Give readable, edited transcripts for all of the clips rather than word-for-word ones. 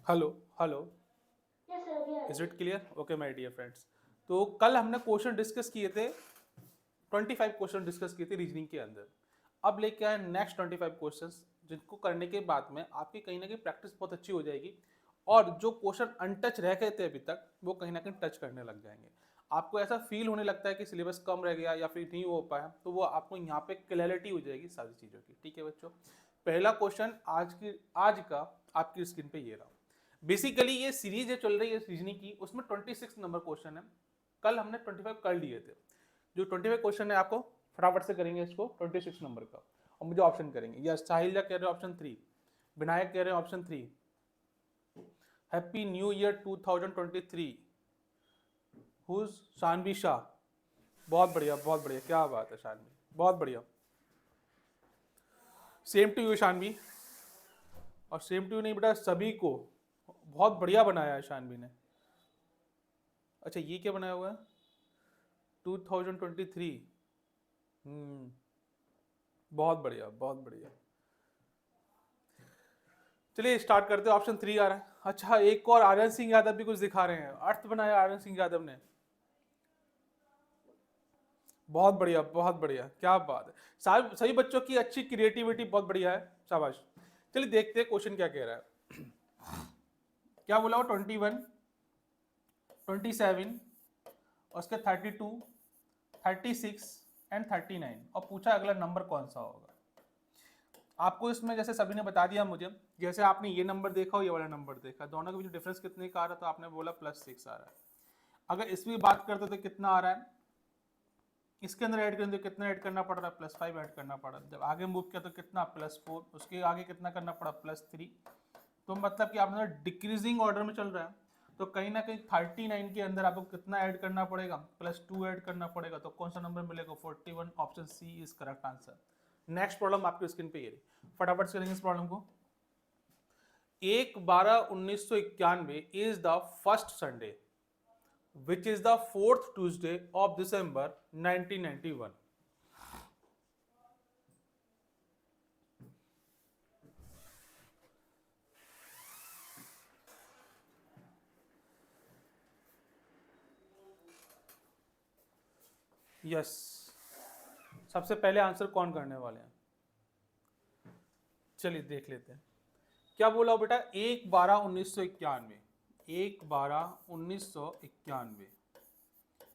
Hello hello, is it clear? Okay my dear friends, तो कल हमने क्वेश्चन डिस्कस किए थे, 25 क्वेश्चन डिस्कस किए थे रीजनिंग के अंदर। अब लेके आए नेक्स्ट 25 क्वेश्चंस, जिनको करने के बाद में आपकी कहीं ना कहीं प्रैक्टिस बहुत अच्छी हो जाएगी और जो क्वेश्चन अनटच रह गए थे अभी तक वो कहीं ना कहीं टच करने लग जाएंगे। आपको ऐसा फील होने लगता है कि सिलेबस कम रह गया या फिर नहीं हो पाया, तो वो आपको यहाँ पे क्लैरिटी हो जाएगी सारी चीज़ों की। ठीक है बच्चों, पहला क्वेश्चन आज का आपकी स्क्रीन पे ये रहा। बेसिकली ये सीरीज जो चल रही है रीजनिंग की, उसमें 26 नंबर क्वेश्चन है। कल हमने 25 कर लिए थे। जो 25 क्वेश्चन है आपको फटाफट से करेंगे इसको 26 नंबर का, और मुझे ऑप्शन करेंगे। यस, साहिल कह रहे हो ऑप्शन 3, विनायक कह रहे हो ऑप्शन 3, हैप्पी न्यू ईयर 2023, हुज शानवी शाह। बहुत बढ़िया बहुत बढ़िया, क्या बात है शानवी, बहुत बढ़िया। सेम टू यू शानवी, और सेम टू यू नहीं बेटा, सभी को बहुत बढ़िया बनाया है शानवी ने। अच्छा ये क्या बनाया हुआ है 2023? बहुत बढ़िया बहुत बढ़िया। चलिए स्टार्ट करते हैं। ऑप्शन 3 आ रहा है। अच्छा, एक और आर्यन सिंह यादव भी कुछ दिखा रहे हैं, अर्थ बनाया आर्यन सिंह यादव ने। बहुत बढ़िया बहुत बढ़िया, क्या बात है। सभी बच्चों की अच्छी क्रिएटिविटी, बहुत बढ़िया है, शाबाश। चलिए देखते हैं क्वेश्चन क्या कह रहा है। क्या बोला वो 21, 27, उसके 32, 36 एंड 39, और पूछा अगला नंबर कौन सा होगा। आपको इसमें जैसे सभी ने बता दिया मुझे, जैसे आपने ये नंबर देखा और ये वाला नंबर देखा, दोनों के बीच डिफरेंस कितने का आ रहा है, तो आपने बोला +6 आ रहा है। अगर इसमें बात करते तो कितना आ रहा है, इसके अंदर ऐड करें तो कितना ऐड करना पड़ रहा है, +5 ऐड करना पड़ा। जब आगे मूव किया तो कितना +4, उसके आगे कितना करना पड़ा +3। तो मतलब कि आपने डिक्रीजिंग ऑर्डर में चल रहा है, तो कहीं ना कहीं 39 के अंदर आपको कितना ऐड करना पड़ेगा, +2 ऐड करना पड़ेगा। तो कौन सा नंबर मिलेगा, 41। Option C is correct answer. Next problem आपकी स्क्रीन पे ये रही, फटाफट से करेंगे इस प्रॉब्लम को। 1/12/1991 is the first Sunday which is the fourth Tuesday of December 1991. Yes, सबसे पहले आंसर कौन करने वाले हैं, चलिए देख लेते हैं। क्या बोला बेटा, 1/12/1991, 1/12/1991।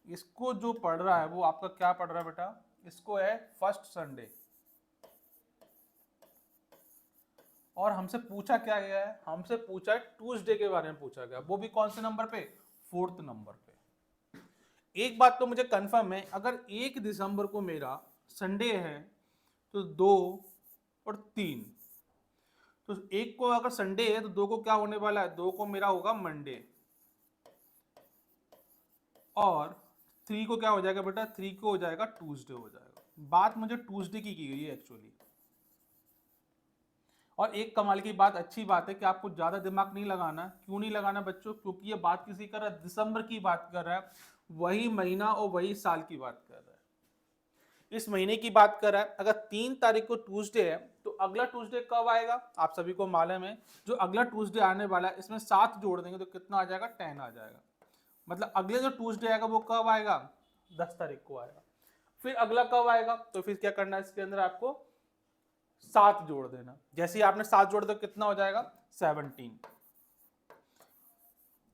इसको जो पढ़ रहा है वो आपका क्या पढ़ रहा है बेटा, इसको है फर्स्ट संडे। और हमसे पूछा क्या गया है, हमसे पूछा है ट्यूसडे के बारे में पूछा गया, वो भी कौन से नंबर पे, 4th नंबर पे। एक बात तो मुझे कंफर्म है, अगर 1 दिसंबर को मेरा संडे है तो 2 और 3, तो एक को अगर संडे है तो 2 को क्या होने वाला है, 2 को मेरा होगा मंडे, और 3 को क्या हो जाएगा बेटा, 3 को हो जाएगा ट्यूसडे हो जाएगा। बात मुझे ट्यूसडे की गई है एक्चुअली। और एक कमाल की बात, अच्छी बात है कि आपको ज्यादा दिमाग नहीं लगाना। क्यों नहीं लगाना बच्चों, क्योंकि ये बात किसी कर रहा है, दिसंबर की बात कर रहा है, वही महीना और वही साल की बात कर रहा है, इस महीने की बात कर रहा है। अगर 3 तारीख को ट्यूसडे है तो अगला ट्यूसडे कब आएगा, आप सभी को मालूम है, जो अगला ट्यूसडे आने वाला है इसमें 7 जोड़ देंगे तो कितना आ जाएगा, 10 आ जाएगा। मतलब अगले जो ट्यूसडे आएगा वो कब आएगा, 10 तारीख को आएगा। फिर अगला कब आएगा, तो फिर क्या करना है, इसके अंदर आपको 7 जोड़ देना। जैसे ही आपने 7 जोड़ दो कितना हो जाएगा, 17।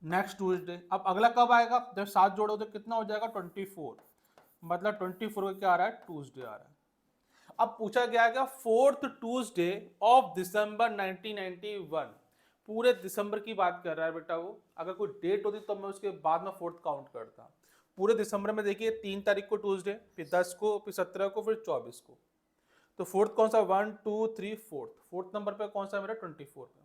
नेक्स्ट ट्यूसडे, अब अगला कब आएगा, जब 7 जोड़ो तो कितना हो जाएगा, 24। मतलब 24 को क्या आ रहा है, ट्यूसडे आ रहा है। अब पूछा गया क्या, 4th ट्यूसडे ऑफ दिसंबर 1991। पूरे दिसंबर की बात कर रहा है बेटा वो। अगर कोई डेट होती तो मैं उसके बाद में 4th काउंट करता। पूरे दिसंबर में देखिए 3 तारीख को ट्यूसडे, फिर 10 को, फिर 17 को, फिर 24 को। तो 4th कौन सा, 1 2 3 4th नंबर पे कौन सा मेरा, 24 पे।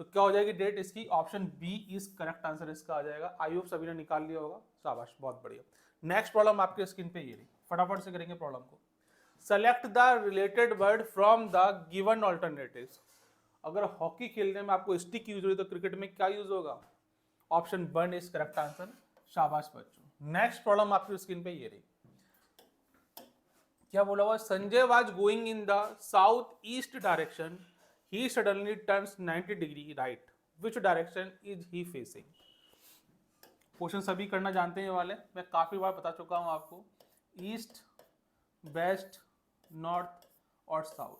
तो क्या हो जाएगी डेट इसकी, option B is correct answer इसका आ जाएगा। आई होप सभी ने निकाल लिया होगा, शाबाश बहुत बढ़िया। नेक्स्ट प्रॉब्लम आपके स्क्रीन पे ये रही, फटाफट से करेंगे प्रॉब्लम को। Select the related word from the given alternatives. अगर हॉकी खेलने में आपको स्टिक यूज हो तो क्रिकेट में क्या यूज होगा, ऑप्शन 1 इज करेक्ट आंसर, शाबाश बच्चों। नेक्स्ट प्रॉब्लम आपकी स्क्रीन पे ये रही। क्या बोला हुआ, Sanjay was going in the south east direction, he suddenly turns 90 degree right, which direction is he facing. Question सभी करना जानते हैं ये वाले, मैं काफी बार बता चुका हूं आपको, ईस्ट, वेस्ट, नॉर्थ और साउथ।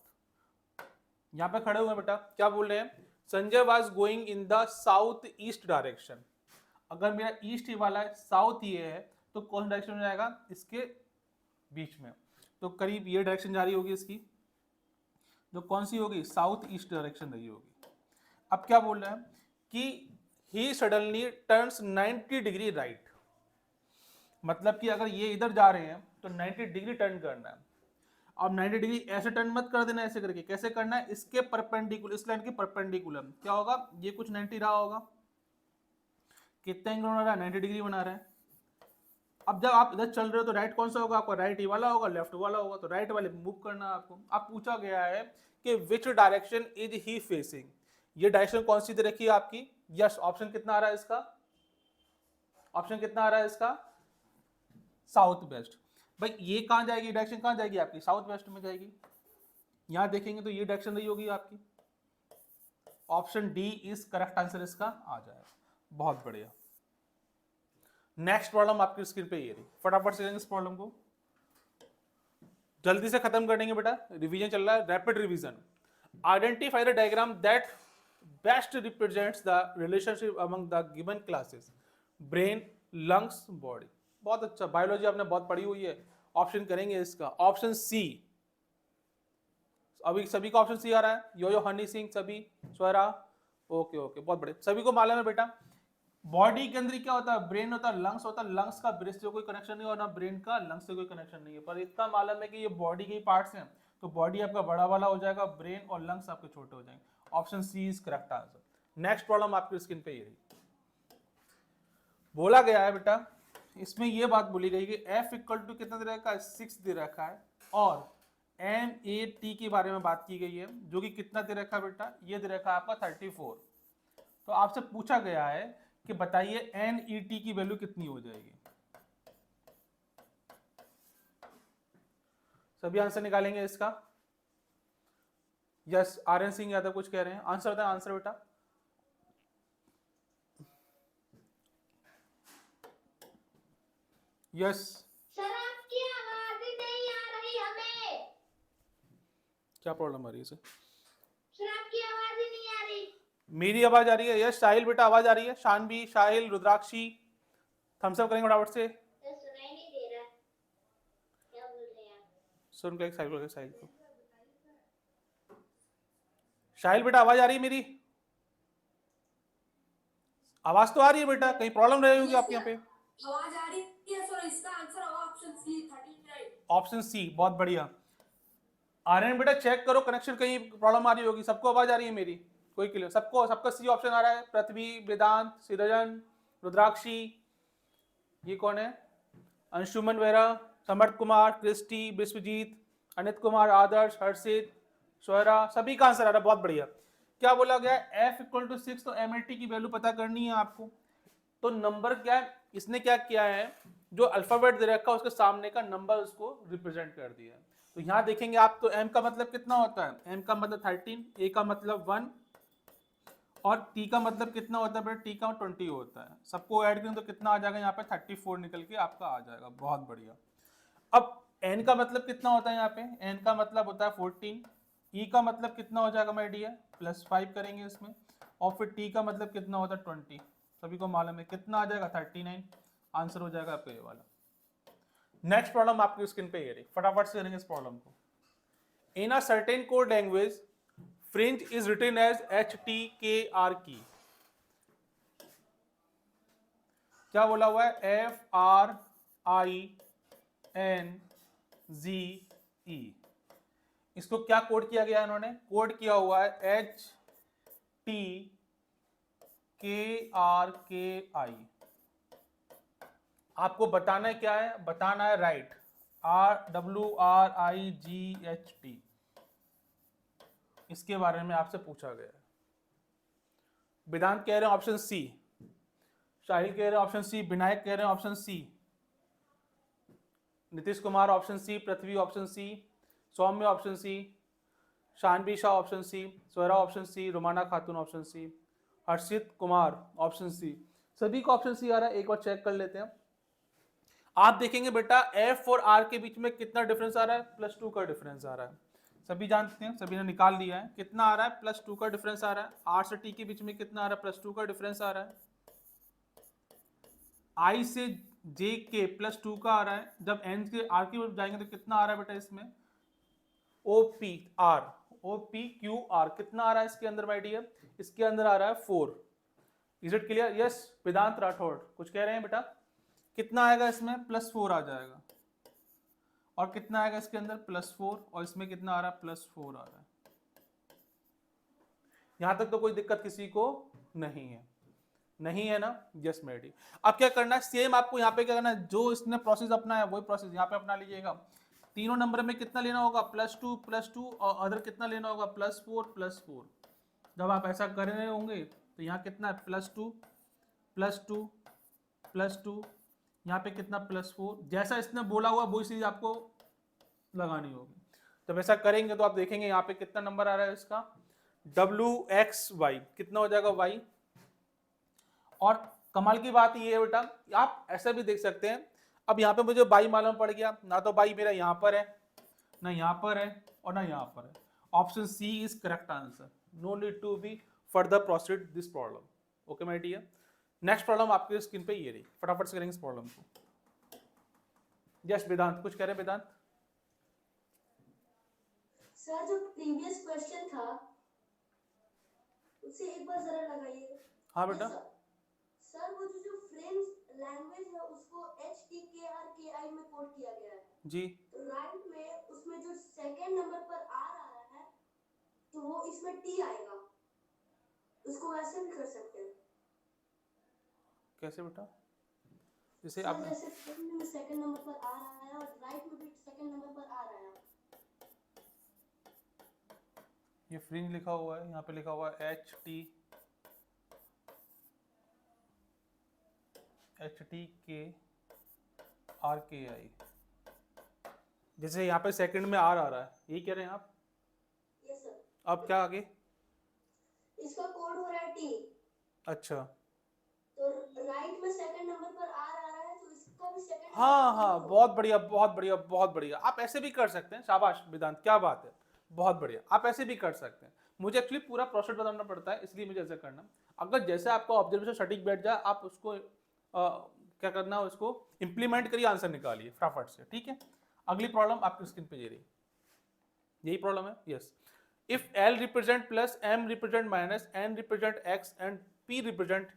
यहां पे खड़े हुए हैं बेटा, क्या बोल रहे हैं, Sanjay was going in the south east direction. अगर मेरा ईस्ट ही वाला है, साउथ ये है, तो कौन डायरेक्शन में जाएगा, इसके बीच में, तो करीब ये डायरेक्शन जा रही होगी इसकी, जो कौन सी होगी, साउथ ईस्ट डायरेक्शन रही होगी। अब क्या बोल रहे हैं कि he suddenly turns 90 degree right, मतलब कि अगर ये इधर जा रहे हैं तो 90 डिग्री टर्न करना है। अब 90 डिग्री ऐसे टर्न मत कर देना, ऐसे करके, कैसे करना है, इसके परपेंडिकुलर, इस लाइन के परपेंडिकुलर, क्या होगा, ये कुछ 90 रहा होगा, कितना एंगल बना रहा है, 90 डिग्री बना रहा है। अब जब आप इधर चल रहे हो तो राइट कौन सा होगा आपका, राइट ही वाला होगा, लेफ्ट वाला होगा, तो राइट वाले मूव करना है आपको। अब पूछा गया है कि which direction is he facing, ये डायरेक्शन कौन सी दे रखी है आपकी, यस, ऑप्शन कितना आ रहा है इसका, ऑप्शन कितना आ रहा है इसका, साउथ वेस्ट। भाई ये कहां जाएगी, डायरेक्शन कहां जाएगी आपकी, साउथ वेस्ट में जाएगी। यहां देखेंगे तो ये डायरेक्शन रही होगी आपकी, option D is correct answer इसका आ जाएगा। बहुत बढ़िया। नेक्स्ट प्रॉब्लम आपकी स्क्रीन पे ये रही, फटाफट से इस प्रॉब्लम को जल्दी से खत्म कर देंगे बेटा, रिवीजन चल रहा है, rapid revision. Identify the diagram that best represents the relationship among the given classes, brain, lungs, body. बहुत अच्छा, बायोलॉजी आपने बहुत पढ़ी हुई है। ऑप्शन करेंगे इसका, ऑप्शन सी, अभी सभी का ऑप्शन सी आ रहा है, यो हनी सिंह, सभी, स्वरा, ओके ओके, बहुत बढ़िया, सभी को मालूम है बेटा। बॉडी के अंदर क्या होता है, ब्रेन होता है, लंग्स होता है, लंग्स का ब्रेन से कोई कनेक्शन नहीं, और ना ब्रेन का लंग्स से कोई कनेक्शन नहीं है, पर इतना मालूम है कि ये बॉडी के पार्ट्स हैं, तो बॉडी आपका बड़ा वाला हो जाएगा, ब्रेन और लंग्स आपके छोटे हो जाएंगे। Option C is correct answer. Next problem आपकी स्क्रीन पे ये रही, बोला गया है बेटा, इसमें ये बात बोली गई कि f इक्वल टू कितना दे रखा है, 6 दे रखा है, और NAT के बारे में बात की गई है, जो कि कितना दे रखा है बेटा, ये दे रखा है आपका 34। तो आपसे पूछा गया है कि बताइए NET की वैल्यू कितनी हो जाएगी। सभी आंसर निकालेंगे इसका, यस, आर्यन सिंह यादव कुछ कह रहे हैं, आंसर बताएं, आंसर बेटा। यस सर आपकी आवाज ही नहीं आ रही हमें। क्या प्रॉब्लम आ रही है सर? सर आपकी आवाज ही नहीं आ रही। मेरी आवाज आ रही है, यस। साहिल बेटा आवाज आ रही है, शानवी, साहिल, रुद्राक्षी, थम्स अप करेंगे फटाफट से। सर सुनाई नहीं दे रहा, क्या बोल रहे हैं आप? सुन के साहिल को, साहिल को, साहिल बेटा आवाज आ रही है मेरी, आवाज तो आ रही है बेटा, कहीं प्रॉब्लम रही होगी आपके यहाँ पे। आवाज आ रही है सर, इसका आंसर होगा ऑप्शन सी 39। ऑप्शन सी, बहुत बढ़िया। आर्यन बेटा चेक करो कनेक्शन, कहीं प्रॉब्लम आ रही होगी। सबको आवाज आ रही है मेरी, कोई क्लियर, सबको, सबका सी ऑप्शन आ रहा है। पृथ्वी, वेदांत, सृजन, रुद्राक्षी, ये कौन है, अंशुमन वेरा, समर्थ कुमार, क्रिस्टी, विश्वजीत, अनित कुमार, आदर्श, हर्षित, स्वरा, सभी का आंसर आ रहा है, बहुत बढ़िया। क्या बोला गया, f इक्वल टू 6, तो MAT की वैल्यू पता करनी है आपको। तो नंबर क्या है, इसने क्या किया है, जो अल्फाबेट दे रखा है उसके सामने का नंबर उसको रिप्रेजेंट कर दिया है। तो यहां देखेंगे आप, तो m का मतलब कितना होता है, m का मतलब 13, a का मतलब 1, और t का मतलब कितना होता है बेटा, t का 20 होता है। सबको ऐड करें तो कितना आ जाएगा, यहाँ पे 34 निकल के आपका आ जाएगा, बहुत बढ़िया। अब n का मतलब कितना होता है, यहाँ पे n का मतलब होता है 14, e का मतलब कितना हो जाएगा माय डियर, +5 करेंगे इसमें, और फिर t का मतलब कितना होता है 20, सभी को मालूम है कितना आ जाएगा 39, आंसर हो जाएगा आपका ये वाला। नेक्स्ट प्रॉब्लम आपकी स्क्रीन पे ये रही, फटाफट से करेंगे इस प्रॉब्लम को। In a certain code language fringe is written as HTKR की। क्या बोला हुआ है, FRINGE, इसको क्या कोड किया गया, इन्होंने कोड किया हुआ है HTKRKI। आपको बताना है क्या है, बताना है राइट, RWRIGHT, इसके बारे में आपसे पूछा गया है। वेदांत कह रहे हैं ऑप्शन सी, साहिल कह रहे हैं ऑप्शन सी, विनायक कह रहे हैं option C, Nitish Kumar option C, Prithvi option C, Saumya option C, Shanvi Shah option C, Swara option C, Rumana Khatoon option C, Harshit Kumar option C. सभी का ऑप्शन सी आ रहा है, एक बार चेक कर लेते हैं। आप देखेंगे बेटा एफ और आर के बीच में कितना डिफरेंस आ रहा है, +2 का डिफरेंस आ रहा है। सभी जानते हैं, सभी ने निकाल लिया है कितना आ रहा है, +2 का डिफरेंस आ रहा है। आर से टी के बीच में कितना आ रहा है, +2 का डिफरेंस आ रहा है। आई से जे के +2 का आ रहा है। जब एन से आर की ओर जाएंगे तो कितना आ रहा है बेटा इसमें, OPQ R कितना आ रहा है इसके अंदर माय डियर, इसके अंदर आ रहा है 4। Is it clear? यस वेदांत राठौड़ कुछ कह रहे हैं बेटा, कितना आएगा इसमें, +4 आ जाएगा। और कितना आएगा इसके अंदर, +4, और इसमें कितना आ रहा है, +4 आ रहा है। यहां तक तो कोई दिक्कत किसी को नहीं है, नहीं है ना? यस मेडी। अब क्या करना है, सेम आपको यहाँ पे क्या करना है, जो इसने प्रोसेस अपना है वही प्रोसेस यहाँ पे अपना लीजिएगा। तीनों नंबर में कितना लेना होगा, +2 और अदर कितना लेना होगा, +4। जब आप ऐसा कर रहे होंगे तो यहाँ कितना है, +2, यहाँ पे कितना, +4। जैसा इसने बोला हुआ वही चीज आपको लगानी होगी। जब ऐसा करेंगे तो आप देखेंगे यहाँ पे कितना नंबर आ रहा है इसका, WXY कितना हो जाएगा y। और कमाल की बात ये है बेटा, आप ऐसा भी देख सकते हैं, अब यहाँ पे मुझे y मालूम पड़ गया, ना तो y मेरा यहाँ पर है, ना यहाँ पर है, और ना यहाँ पर है। Option C is correct answer, no need to be further proceed this problem. Okay my dear, next problem आपके स्क्रीन पे ये रही, फटाफट से करेंगे इस प्रॉब्लम को। यस वेदांत कुछ कह रहे हैं वेदांत? सर जो प्रीवियस क्वेश्चन था उसे एक बार जरा लगाइए। हाँ बेटा। सर वो जो फ्रेंच लैंग्वेज है उसको HTKRKI में कोड किया गया है जी। तो राइट में उसमें जो सेकंड नंबर पर R आ रहा है तो वो इसमें T आएगा, उसको वैसे भी कर सकते हैं। कैसे बेटा? जैसे सर आप जैसे फ्रेंच में सेकंड नंबर पर R आ रहा है और राइट में भी सेकंड नंबर पर R आया है। ये फ्रिंज लिखा हुआ है, यहाँ पे लिखा हुआ है HTKRKI। जैसे यहाँ पे सेकंड में आर आ रहा है, यही कह रहे हैं आप? Yes sir. अब क्या आगे? इसका कोड हो रहा है T, अच्छा तो राइट में सेकंड नंबर पर R आ रहा है तो इसका भी सेकंड। हाँ हाँ, बहुत बढ़िया बहुत बढ़िया बहुत बढ़िया। आप ऐसे भी कर सकते हैं, शाबाश वेदांत, क्या बात है, बहुत बढ़िया। आप ऐसे भी कर सकते हैं, मुझे एक्चुअली पूरा प्रोसेस बताना पड़ता है इसलिए मुझे ऐसा करना। अगर जैसे आपका ऑब्जर्वेशन सटीक बैठ जाए, आप उसको क्या करना है, उसको इंप्लीमेंट करिए, आंसर निकालिए फटाफट से, ठीक है? अगली प्रॉब्लम आपकी स्क्रीन पे ये रही, यही प्रॉब्लम है। Yes, if L represent plus, M represent minus, N represent X and P represent,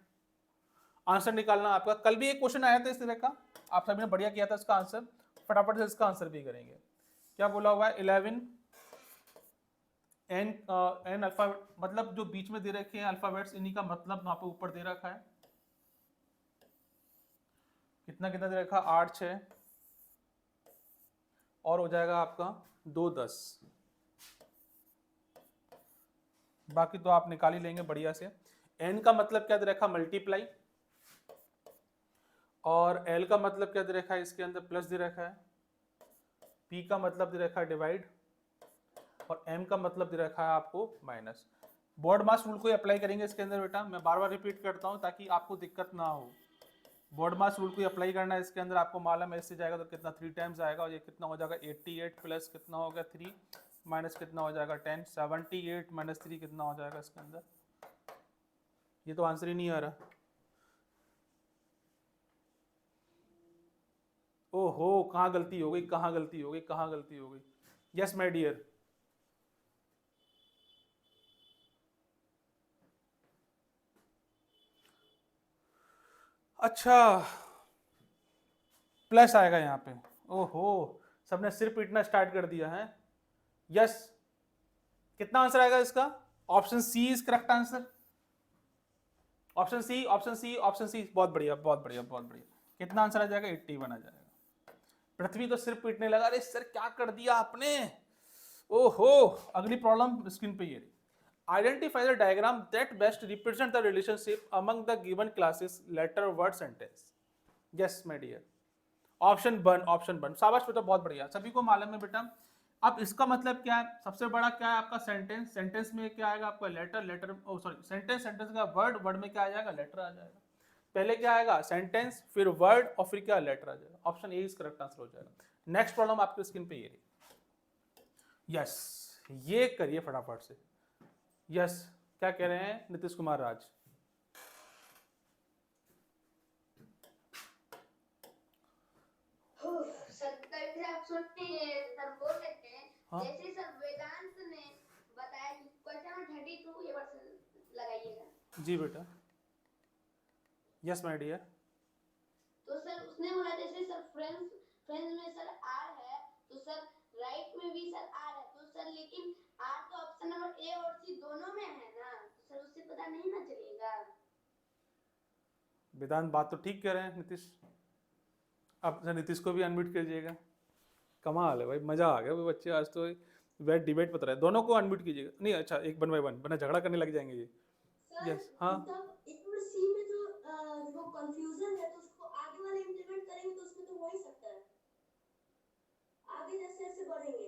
answer निकालना आपका। कल भी एक क्वेश्चन आया था इस तरह का, आप सभी ने बढ़िया किया था इसका आंसर, फटाफट से इसका आंसर भी करेंगे। क्या बोला हुआ है, 11 एन अल्फाबेट, मतलब जो बीच में दे रखे हैं अल्फाबेट्स, इन्हीं का मतलब वहां पे ऊपर दे रखा है। कितना कितना दे रखा, 8 6 और हो जाएगा आपका 2 10। बाकी तो आप निकाल ही लेंगे बढ़िया से। एन का मतलब क्या दे रखा, मल्टीप्लाई, और एल का मतलब क्या दे रखा है, इसके अंदर प्लस दे रखा है। पी का मतलब दे रखा है डिवाइड, और एम का मतलब दे रखा है आपको माइनस। बोर्ड मास रूल को अप्लाई करेंगे इसके अंदर बेटा, मैं बार बार रिपीट करता हूं ताकि आपको दिक्कत ना हो। बोर्ड मास रूल को अप्लाई करना है इसके अंदर, आपको मालूम है इससे जाएगा तो कितना 3 टाइम्स आएगा, और ये कितना हो जाएगा 88 प्लस कितना हो गया 3 माइनस कितना हो जाएगा 10, 78 माइनस 3 कितना हो जाएगा इसके अंदर। ये तो आंसर ही नहीं आ रहा। ओहो, कहाँ गलती हो गई, कहाँ गलती हो गई, कहाँ गलती हो गई। यस माय डियर, अच्छा प्लस आएगा यहाँ पे। ओहो, सबने सिर पीटना स्टार्ट कर दिया है। यस, कितना आंसर आएगा इसका, option C is correct answer. Option C, option C, option C, बहुत बढ़िया बहुत बढ़िया बहुत बढ़िया। कितना आंसर आ जाएगा, 81 आ जाएगा। पृथ्वी तो सिर पीटने लगा, अरे सर क्या कर दिया आपने। ओहो, अगली प्रॉब्लम स्क्रीन पे ये रही। Identify the diagram that best represent the relationship among the given classes letter word sentence. Yes my dear, option one, option one, शाबाश बेटा, बहुत बढ़िया, सभी को मालूम है बेटा। अब इसका मतलब क्या है, सबसे बड़ा क्या है आपका सेंटेंस, सेंटेंस में क्या आएगा आपका लेटर, लेटर ओ सॉरी सेंटेंस, सेंटेंस का वर्ड, वर्ड में क्या आ जाएगा लेटर आ जाएगा। पहले क्या आएगा सेंटेंस, फिर वर्ड और फिर क्या लेटर आ जाएगा। Option A is correct answer हो जाएगा। नेक्स्ट प्रॉब्लम आपकी स्क्रीन पे ये रही। यस, ये करिए फटाफट से। यस, क्या कह रहे हैं नीतीश कुमार राज। सर कैसे आप सुनते हैं, सर बोल लेते हैं। हाँ जैसे सर वेदांत ने बताया कि क्वेश्चन 32 ये वर्ष लगाइएगा। जी बेटा। Yes my dear. तो सर उसने बोला जैसे सर फ्रेंड्स, फ्रेंड्स में सर आर है, तो सर राइट में भी सर आर है, तो सर लेकिन आर तो ऑप्शन नंबर ए और सी दोनों में है ना, तो सर उससे पता नहीं ना चलेगा। वेदांत बात तो ठीक कह रहे हैं नीतीश। अब नीतीश को भी अनम्यूट कीजिएगा। कमाल है भाई, मजा आ गया भाई, बच्चे आज तो वह डिबेट बता रहे हैं। दोनों को अनम्यूट कीजिएगा। नहीं अच्छा, एक वन बाय वन, वरना झगड़ा करने लग जाएंगे ये। सर यस हाँ मतलब ए और सी में जो वो कंफ्यूजन है, तो उसको आगे वाले इम्प्लीमेंट करेंगे तो उसमें तो हो ही सकता है। आगे जैसे जैसे बढ़ेंगे,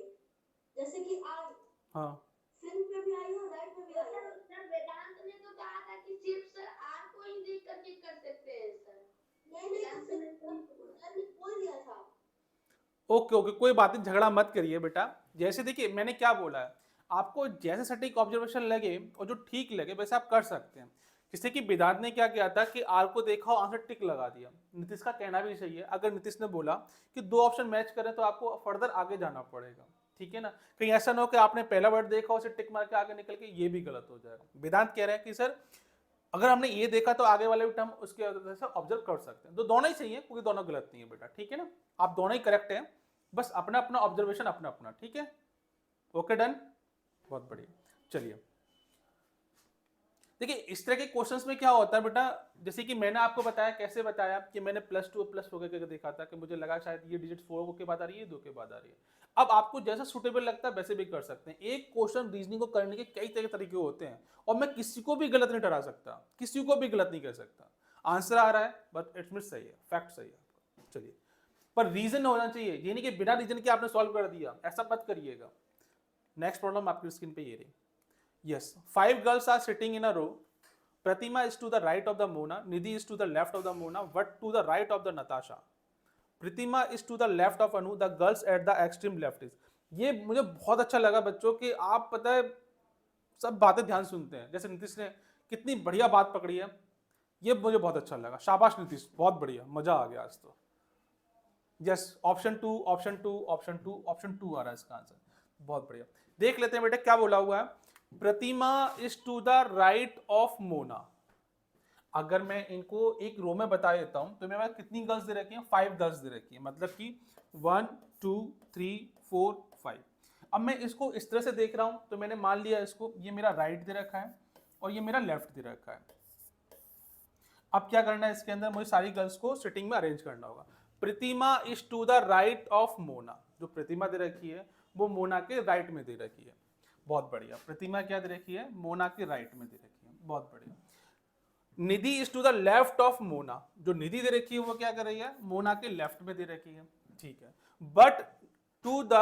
जैसे कि आई हाँ फ्रंट में भी आई और राइट में भी आई है। सर वेदांत ने तो कहा था कि सिर्फ सर आर को ही देख करके कर सकते हैं सर। नहीं नहीं, सर ने बोल दिया था। ओके ओके, कोई बात नहीं, झगड़ा मत करिए बेटा। जैसे देखिए मैंने क्या बोला है, आपको जैसे सटीक ऑब्जर्वेशन लगे और जो ठीक लगे वैसे आप कर सकते हैं। जैसे कि वेदांत ने क्या किया था कि आर को देखा और आंसर टिक लगा दिया। नीतीश का कहना भी सही है, अगर नीतीश ने बोला कि दो ऑप्शन मैच करें तो आपको फर्दर आगे जाना पड़ेगा, ठीक है ना। कहीं ऐसा ना हो कि आपने पहला वर्ड देखा उसे टिक मार के आगे निकल के, ये भी गलत हो जाएगा। वेदांत कह रहे हैं कि सर अगर हमने ये देखा तो आगे वाले भी टर्म उसके वजह से ऑब्जर्व कर सकते हैं। तो दोनों ही सही है, क्योंकि दोनों गलत नहीं है बेटा, ठीक है ना। आप दोनों ही करेक्ट हैं, बस अपना अपना ऑब्जर्वेशन अपना अपना, ठीक है। ओके डन, बहुत बढ़िया। चलिए देखिए इस तरह के क्वेश्चंस में क्या होता है बेटा, जैसे कि मैंने आपको बताया, कैसे बताया कि मैंने +2 प्लस हो गया देखा था कि मुझे लगा शायद ये डिजिट 4 के बाद आ रही है, 2 के बाद आ रही है। अब आपको जैसा सुटेबल लगता है वैसे भी कर सकते हैं। एक क्वेश्चन रीजनिंग को करने के कई तरह के तरीके होते हैं, और मैं किसी को भी गलत नहीं ठहरा सकता, किसी को भी गलत नहीं कर सकता। आंसर आ रहा है बट इट मींस सही है, फैक्ट सही है आपका। चलिए, पर रीजन होना चाहिए, ये नहीं कि बिना रीजन के आपने सॉल्व कर दिया, ऐसा मत करिएगा। नेक्स्ट प्रॉब्लम आपकी स्क्रीन पे ये रही। Yes, 5 girls are sitting in a row. Pratima is to the right of the Mona, Nidhi is to the left of the Mona, but to the right of the Natasha. Pratima is to the left of Anu, the girls at the extreme left is. ये मुझे बहुत अच्छा लगा बच्चों कि आप पता है सब बातें ध्यान सुनते हैं। जैसे नीतीश ने कितनी बढ़िया बात पकड़ी है, ये मुझे बहुत अच्छा लगा। शाबाश नीतीश, बहुत बढ़िया, मजा आ गया आज तो। Yes, option two, option two, option two, option two आ रहा है इसका आंसर, बहुत बढ़िया। देख लेते हैं बेटा क्या बोला हुआ है। Pratima is to the right of Mona. अगर मैं इनको एक रो में बता देता हूं तो मेरे पास कितनी गर्ल्स दे रखी हैं, 5 गर्ल्स दे रखी हैं, मतलब कि 1 2 3 4 5। अब मैं इसको इस तरह से देख रहा हूं तो मैंने मान लिया इसको, ये मेरा राइट दे रखा है और ये मेरा लेफ्ट दे रखा है। अब क्या करना है, इसके अंदर मुझे सारी गर्ल्स को सिटिंग में अरेंज करना होगा। Pratima is to the right of Mona, जो प्रतिमा दे रखी है वो मोना के राइट में दे रखी है, बहुत बढ़िया। प्रतिमा क्या दे रखी है, मोना के राइट में दे रखी है, बहुत बढ़िया। Nidhi is to the left of Mona, जो निधि दे रखी है वो क्या कर रही है, मोना के लेफ्ट में दे रखी है, ठीक है। But to the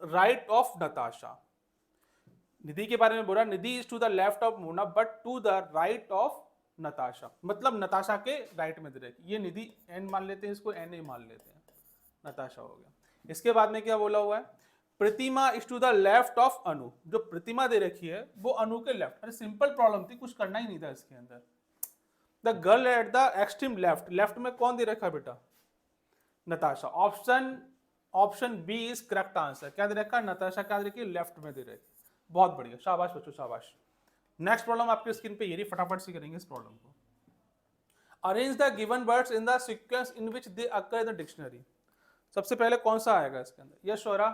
right of Natasha, Nidhi के बारे में बोला, Nidhi is to the left of Mona but to the right of Natasha, मतलब नताशा के राइट में दे रखी। ये निधि एन मान लेते हैं, इसको एन ए मान लेते हैं, नताशा हो गया। इसके बाद में क्या बोला हुआ है, Pratima is to the left of Anu, जो प्रतिमा दे रखी है वो अनु के लेफ्ट। अरे सिंपल प्रॉब्लम थी, कुछ करना ही नहीं था इसके अंदर। The girl at the extreme left, left में कौन दे रखा है बेटा, Natasha. Option B is correct answer. क्या दे रखा है, नताशा क्या दे रखी है, लेफ्ट में दे रखी, बहुत बढ़िया, शाबाश बच्चों शाबाश। नेक्स्ट प्रॉब्लम आपके स्क्रीन पे ये रही, फटाफट से करेंगे इस प्रॉब्लम को। Arrange the given words in the sequence in which they occur in the dictionary. सबसे पहले कौन सा आएगा इसके अंदर, यश शोरा,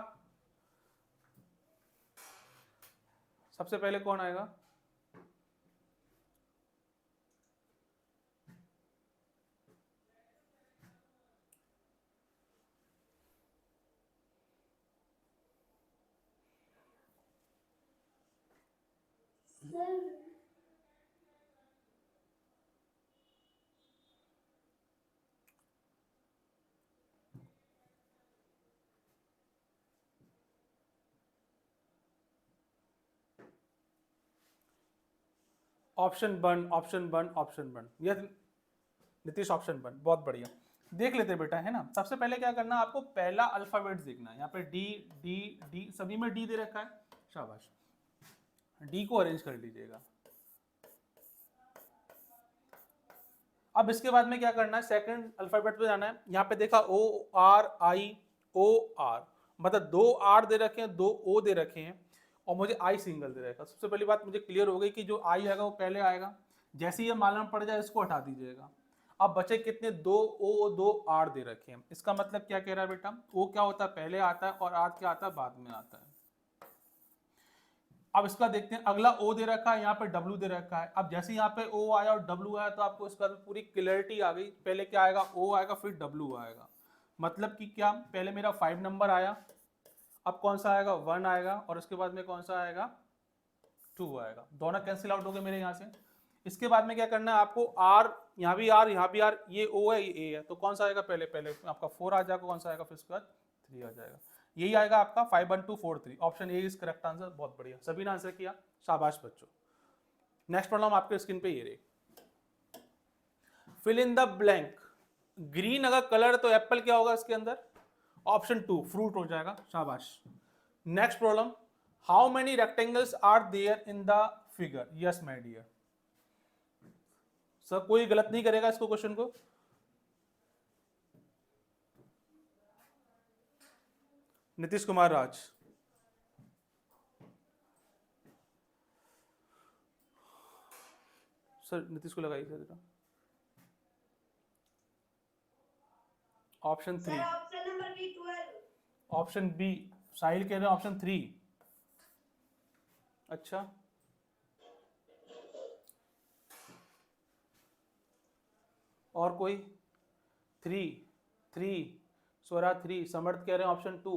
सबसे पहले कौन आएगा, option one, option one, option one. Yes Nitish, option one, बहुत बढ़िया। देख लेते बेटा, है ना। सबसे पहले क्या करना, आपको पहला अल्फाबेट देखना है। यहाँ पे डी डी डी, सभी में डी दे रखा है, शाबाश। डी को अरेंज कर लीजिएगा। अब इसके बाद में क्या करना है, सेकंड अल्फाबेट पे जाना है। यहाँ पे देखा ओ आर आई ओ आर, मतलब 2 आर दे रखे हैं, 2 ओ दे रखे हैं और मुझे आई सिंगल दे रखा। सबसे पहली बात मुझे क्लियर हो गई कि जो आई आएगा वो पहले आएगा। जैसे ही ये मालूम पड़ जाए इसको हटा दीजिएगा। अब बचे कितने, 2 ओ 2 आर दे रखे हैं। इसका मतलब क्या कह रहा है बेटा, ओ क्या होता है, पहले आता है, और आर क्या आता है, बाद में आता है। अब इसका देखते हैं, अगला ओ दे रखा है, यहाँ पे डब्ल्यू दे रखा है। अब जैसे यहाँ पे ओ आया और डब्ल्यू आया तो आपको इसका पूरी क्लियरिटी आ गई। पहले क्या आएगा, ओ आएगा, फिर डब्ल्यू आएगा। मतलब कि क्या, पहले मेरा 5 नंबर आया, अब कौन सा आएगा, 1 आएगा, और उसके बाद में कौन सा आएगा, 2 आएगा। दोनों कैंसिल आउट हो गए मेरे यहाँ से। इसके बाद में क्या करना है आपको, आर, यहाँ भी आर, यहाँ भी आर, ये ओ है, ये ए है, तो कौन सा आएगा, पहले पहले आपका 4 आ जाएगा, कौन सा आएगा, फिर उसके बाद 3 आ जाएगा। यही आएगा आपका 5 1 2 4 3। Option A is correct answer. बहुत बढ़िया, सभी ने आंसर किया, शाबाश बच्चों। नेक्स्ट प्रॉब्लम आपके स्क्रीन पे ये रही, fill in the blank. Green अगर कलर तो एप्पल क्या होगा इसके अंदर, ऑप्शन 2 फ्रूट हो जाएगा, शाबाश। Next problem, how many rectangles are there in the figure. Yes my dear, sir कोई गलत नहीं करेगा इसको, क्वेश्चन को। नीतीश कुमार राज, सर नीतीश को लगाइए sir. Option 3, option number B 12। Option B, Sahil कह रहे हैं ऑप्शन 3। अच्छा, और कोई, 3 स्वरा 3, समर्थ कह रहे हैं ऑप्शन 2,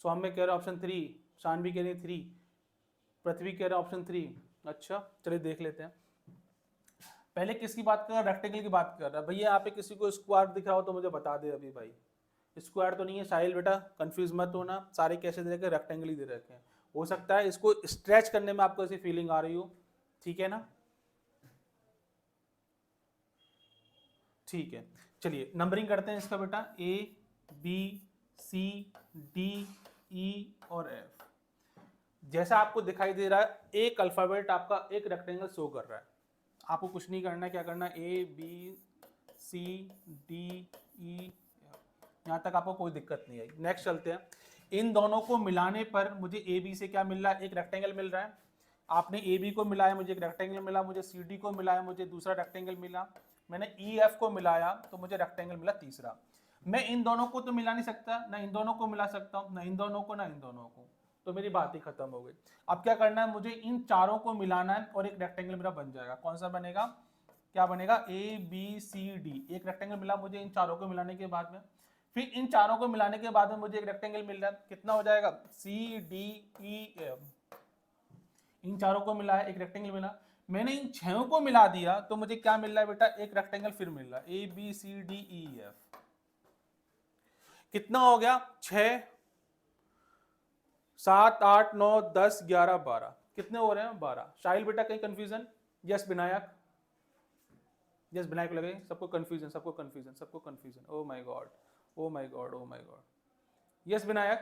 सौम्य कह रहे हैं ऑप्शन 3, शानवी कह रही है 3, पृथ्वी कह रहे हैं ऑप्शन 3। अच्छा चलिए देख लेते हैं। पहले किसकी बात कर रहा है, रेक्टेंगल की बात कर रहा है। भैया यहाँ पे किसी को स्क्वायर दिख रहा हो तो मुझे बता दे अभी भाई। स्क्वायर तो नहीं है साहिल बेटा, कंफ्यूज मत होना, सारे कैसे दे रखे, रेक्टेंगल ही दे रखे हैं। हो सकता है इसको स्ट्रेच करने में आपको ऐसी फीलिंग आ रही हो, ठीक है ना। ठीक है, चलिए नंबरिंग करते हैं इसका बेटा, ए बी सी डी ई और एफ। जैसा आपको दिखाई दे रहा है, एक अल्फाबेट आपका एक रेक्टेंगल शो कर रहा है। आपको कुछ नहीं करना है, क्या करना है, ए बी सी डी ई, यहाँ तक आपको कोई दिक्कत नहीं आई। नेक्स्ट चलते हैं, इन दोनों को मिलाने पर मुझे ए बी से क्या मिल रहा है, एक रेक्टेंगल मिल रहा है। आपने ए बी को मिलाया, मुझे एक रेक्टेंगल मिला, मुझे सी डी को मिलाया, मुझे दूसरा रेक्टेंगल मिला, मैंने ई एफ को मिलाया तो मुझे रेक्टेंगल मिला तीसरा। मैं इन दोनों को तो मिला नहीं सकता, ना इन दोनों को मिला सकता हूँ, ना इन दोनों को, ना इन दोनों को, तो मेरी बात ही खत्म हो गई। अब क्या करना है, मुझे इन चारों को मिलाना है और एक रेक्टेंगल मेरा बन जाएगा। कौन सा बनेगा, क्या बनेगा, ए बी सी डी, एक रेक्टेंगल मिला मुझे इन चारों को मिलाने के बाद में। फिर इन चारों को मिलाने के बाद में मुझे एक रेक्टेंगल मिल रहा है, कितना हो जाएगा, सी डी ई एफ। इन चारों को मिला है, एक रेक्टेंगल मिला। मैंने इन छहों को मिला दिया तो मुझे क्या मिल रहा है बेटा, एक रेक्टेंगल फिर मिल रहा है, A B C D E F. कितना हो गया, 6 7 8 9 10 11 12, कितने हो रहे हैं, 12। शाहिल बेटा कहीं confusion, yes Vinayak, yes Vinayak लगे, सबको कंफ्यूजन, सबको कंफ्यूजन, सबको confusion, O my God, O my God, O my god. Yes Vinayak,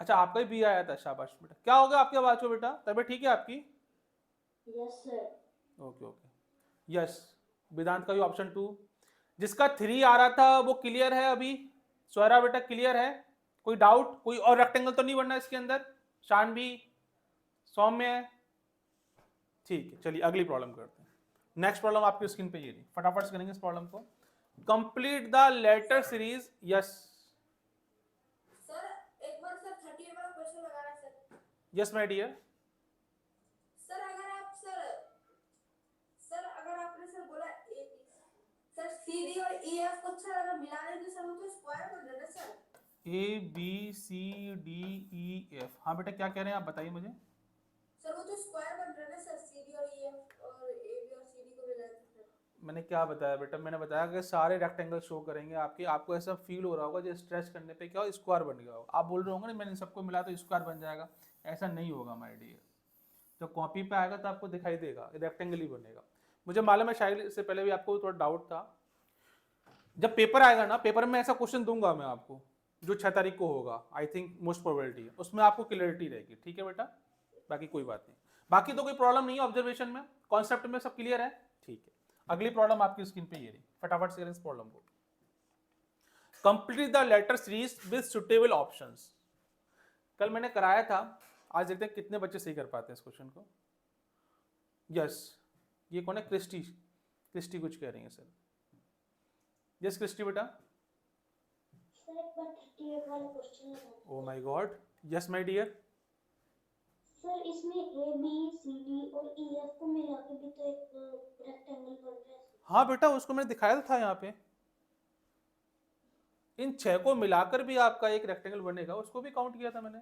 अच्छा आपका ही बी आया था, शाबाश बेटा। क्या हो गया आपकी आवाज को बेटा, तबीयत ठीक है आपकी, yes sir. Okay okay, yes. Vedant का भी ऑप्शन 2, जिसका 3 आ रहा था वो क्लियर है अभी, स्वरा बेटा क्लियर है, कोई डाउट, कोई और रेक्टेंगल तो नहीं बनना इसके अंदर, शानवी, सौम्य, ठीक है। चलिए अगली प्रॉब्लम करते हैं। नेक्स्ट प्रॉब्लम आपकी स्क्रीन पे ये रही, फटाफट से करेंगे इस प्रॉब्लम को। Complete the letter series, yes sir एक बार सर 30 वाला क्वेश्चन लगा रहा है sir. Yes my dear. Sir अगर आप सर अगर आपने सर बोला ए सर सी डी और ई एफ को सर अगर मिला लेंगे सर वो तो स्क्वायर बन जाएगा sir. A B C D E F, हाँ बेटा क्या कह रहे हैं आप बताइए मुझे। सर वो तो स्क्वायर बन रहा है ना सर, सी डी और ई एफ और ए बी और सी डी को मिला के सर। मैंने क्या बताया बेटा, मैंने बताया कि सारे रेक्टेंगल शो करेंगे आपके, आपको ऐसा फील हो रहा होगा जो स्ट्रेच करने पे क्या हो, स्क्वायर बन गया होगा। आप बोल रहे होंगे ना मैंने सबको मिला तो स्क्वायर बन जाएगा, ऐसा नहीं होगा माय डियर। जब कॉपी पे आएगा तो आपको दिखाई देगा, रेक्टेंगल ही बनेगा। मुझे मालूम है शायद इससे पहले भी आपको थोड़ा डाउट था। जब पेपर आएगा ना, पेपर में ऐसा क्वेश्चन दूंगा मैं आपको जो 6 तारीख को होगा, आई थिंक मोस्ट प्रोबेबिलिटी है, उसमें आपको क्लियरिटी रहेगी। ठीक है बेटा, बाकी कोई बात नहीं, बाकी तो कोई प्रॉब्लम नहीं है ऑब्जर्वेशन में, कॉन्सेप्ट में सब क्लियर है। ठीक है, अगली प्रॉब्लम आपकी स्क्रीन पे ये रही, फटाफट से इस प्रॉब्लम को complete the letter series with suitable options. कल मैंने कराया था, आज देखते हैं कितने बच्चे सही कर पाते हैं इस क्वेश्चन को। यस, ये कौन है? क्रिस्टी, क्रिस्टी कुछ कह रही है सर। यस क्रिस्टी बेटा। सर एक बार 38 वाला क्वेश्चन है। Oh my god, yes my dear. Sir इसमें ए बी सी डी और ई एफ को मिला के भी तो एक रेक्टेंगल बन रहा है। हाँ बेटा, उसको मैंने दिखाया था यहाँ पे, इन 6 को मिलाकर भी आपका एक रेक्टेंगल बनेगा, उसको भी काउंट किया था मैंने।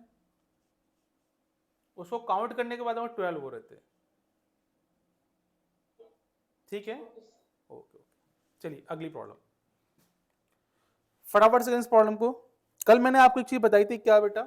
उसको काउंट करने के बाद हमें 12 हो रहे थे। ठीक है, ओके ओके, चलिए अगली प्रॉब्लम, फटाफट से इस प्रॉब्लम को। कल मैंने आपको एक चीज बताई थी, क्या बेटा,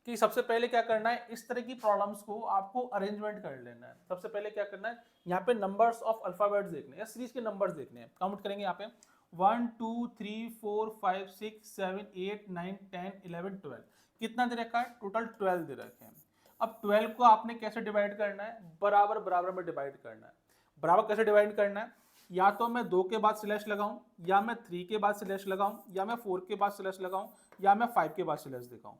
कि सबसे पहले क्या करना है, इस तरह की प्रॉब्लम्स को आपको अरेंजमेंट कर लेना है। सबसे पहले क्या करना है, यहाँ पे नंबर्स ऑफ अल्फाबेट्स देखने हैं, सीरीज के नंबर्स देखने हैं। काउंट करेंगे यहाँ पे 1 2 3 4 5 6 7 8 9 10 11 12, कितना दे रखा है? टोटल 12 दे रखे हैं। अब 12 को आपने कैसे डिवाइड करना है? बराबर बराबर में डिवाइड करना है। बराबर कैसे डिवाइड करना है? या तो मैं 2 के बाद स्लैश लगाऊं, या मैं 3 के बाद स्लैश लगाऊं, या मैं 4 के बाद स्लैश लगाऊं, या मैं 5 के बाद स्लैश दिखाऊं।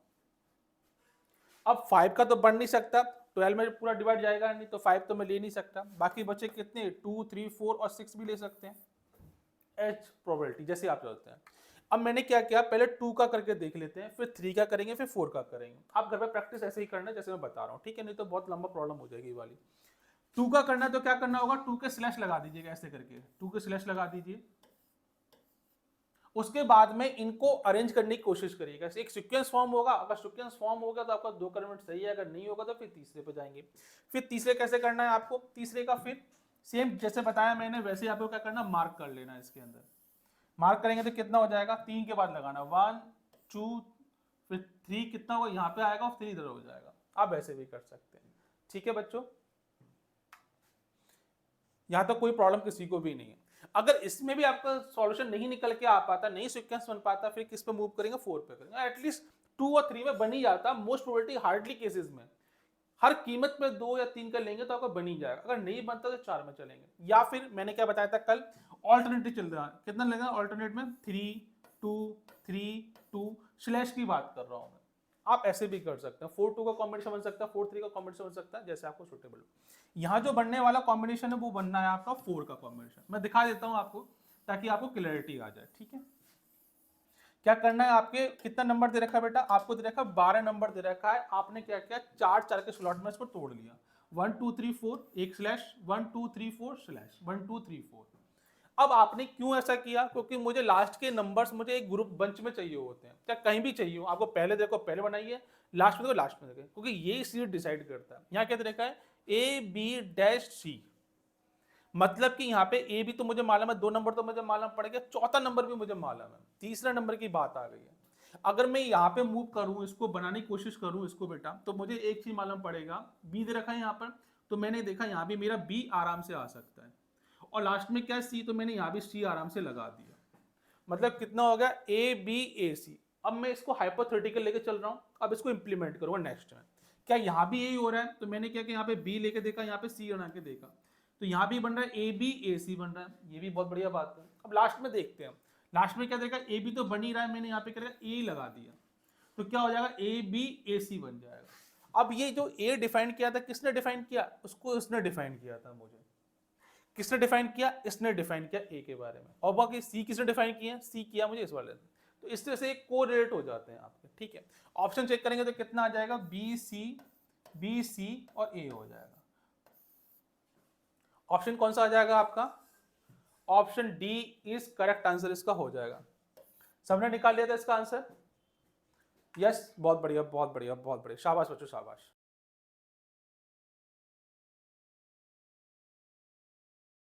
अब 5 का तो बन नहीं सकता, 12 में पूरा डिवाइड जाएगा नहीं, तो 5 तो मैं ले नहीं सकता। बाकी बचे कितने? 2 3 4 और 6 भी ले सकते हैं, एच प्रोबेबिलिटी जैसे आप चाहते हैं। अब मैंने क्या किया, पहले 2 का करके देख लेते हैं, फिर 3 का करेंगे, फिर 4 का करेंगे। आप घर पे प्रैक्टिस ऐसे ही करना है जैसे मैं बता रहा हूँ, ठीक है? नहीं तो बहुत लंबा प्रॉब्लम हो जाएगी वाली। 2 का करना है तो क्या करना होगा, 2 के स्लैश लगा दीजिएगा, ऐसे करके 2 के स्लैश लगा दीजिए। उसके बाद में इनको अरेंज करने की कोशिश करिएगा, एक सीक्वेंस फॉर्म होगा। अगर सीक्वेंस फॉर्म होगा तो आपका 2 कमेंट सही है, अगर नहीं होगा तो फिर तीसरे पे जाएंगे। फिर तीसरे कैसे करना है आपको, तीसरे का फिर सेम जैसे बताया मैंने वैसे आपको क्या करना, मार्क कर लेना है। इसके अंदर मार्क करेंगे तो कितना हो जाएगा, 3 के बाद लगाना 1 2 फिर 3, कितना होगा यहाँ पे आएगा और 3 इधर हो जाएगा। आप ऐसे भी कर सकते हैं, ठीक है बच्चों? यहाँ तो कोई प्रॉब्लम किसी को भी नहीं है। अगर इसमें भी आपका सॉल्यूशन नहीं निकल के आ पाता, नहीं सीक्वेंस बन पाता, फिर किस पे मूव करेंगे, 4 पे करेंगे। एटलीस्ट 2 और 3 में बन ही जाता, मोस्ट प्रोबेबिलिटी हार्डली केसेस में। हर कीमत पे 2 या 3 का लेंगे तो आपका बन ही जाएगा। अगर नहीं बनता तो 4 में चलेंगे, या फिर मैंने क्या बताया था कल, ऑल्टरनेटिव चल रहा है। कितना लगेगा ऑल्टरनेट में? 3 2 3 2 स्लैश की बात कर रहा हूं मैं। आप ऐसे भी कर सकते हैं, 4 2 का कॉम्बिनेशन बन सकता है, 4 3 का कॉम्बिनेशन बन सकता है, जैसे आपको सुटेबल हो। यहाँ जो बनने वाला कॉम्बिनेशन है वो बनना है आपका 4 का कॉम्बिनेशन। मैं दिखा देता हूँ आपको ताकि आपको क्लैरिटी आ जाए, ठीक है? क्या करना है, आपके कितना नंबर दे रखा है बेटा? आपको दे रखा है 12 नंबर दे रखा है। आपने क्या किया, 4 के स्लॉट में इसको तोड़ लिया, 1 2 3 4 एक स्लैश, 1 2 3 4 स्लैश, 1 2 3 4। अब आपने क्यों ऐसा किया? क्योंकि मुझे लास्ट के नंबर्स मुझे एक ग्रुप बंच में चाहिए होते हैं, क्या कहीं भी चाहिए हो। आपको पहले देखो पहले बनाइए, लास्ट में देखो लास्ट में देखो, क्योंकि ये सीट डिसाइड करता है। यहाँ क्या दे रखा है, ए बी डैश सी, मतलब कि यहाँ पे ए भी तो मुझे मालूम है, 2 नंबर तो मुझे मालूम पड़ गया, चौथा नंबर भी मुझे मालूम है, तीसरा नंबर की बात आ गई है। अगर मैं यहाँ पे मूव करूँ, इसको बनाने की कोशिश करूँ इसको बेटा, तो मुझे एक चीज मालूम पड़ेगा, बी दे रखा है यहाँ पर, तो मैंने देखा यहाँ भी मेरा बी आराम से आ सकता है, और लास्ट में क्या सी, तो मैंने यहाँ भी सी आराम से लगा दिया। मतलब कितना हो गया, ए बी ए सी। अब मैं इसको हाइपोथेटिकल लेके चल रहा हूँ, अब इसको इंप्लीमेंट करूंगा नेक्स्ट में। क्या यहाँ भी यही हो रहा है? तो मैंने क्या किया, यहाँ पे बी लेके देखा, यहाँ पे सी बना के देखा, तो यहाँ भी बन रहा है ए बी ए सी बन रहा है, ये भी बहुत बढ़िया बात है। अब लास्ट में देखते हैं, लास्ट में क्या देखा, ए बी तो बन ही रहा है, मैंने यहाँ पे क्या ए लगा दिया, तो क्या हो जाएगा, ए बी ए सी बन जाएगा। अब ये जो ए डिफाइन किया था, किसने डिफाइन किया? उसको इसने डिफाइन किया था। मुझे किसने डिफाइन किया? इसने डिफाइन किया ए के बारे में। और बाकी सी किसने डिफाइन किया? सी किया मुझे इस वाले से। तो इस तरह से कोरिलेट हो जाते हैं आपके, ठीक है? ऑप्शन चेक करेंगे तो कितना आ जाएगा, बी सी और ए हो जाएगा। ऑप्शन कौन सा आ जाएगा आपका? Option D is correct answer इसका हो जाएगा। सबने निकाल लिया था इसका आंसर? यस, बहुत बढ़िया बहुत बढ़िया बहुत बढ़िया, शाबाश बच्चों शाबाश।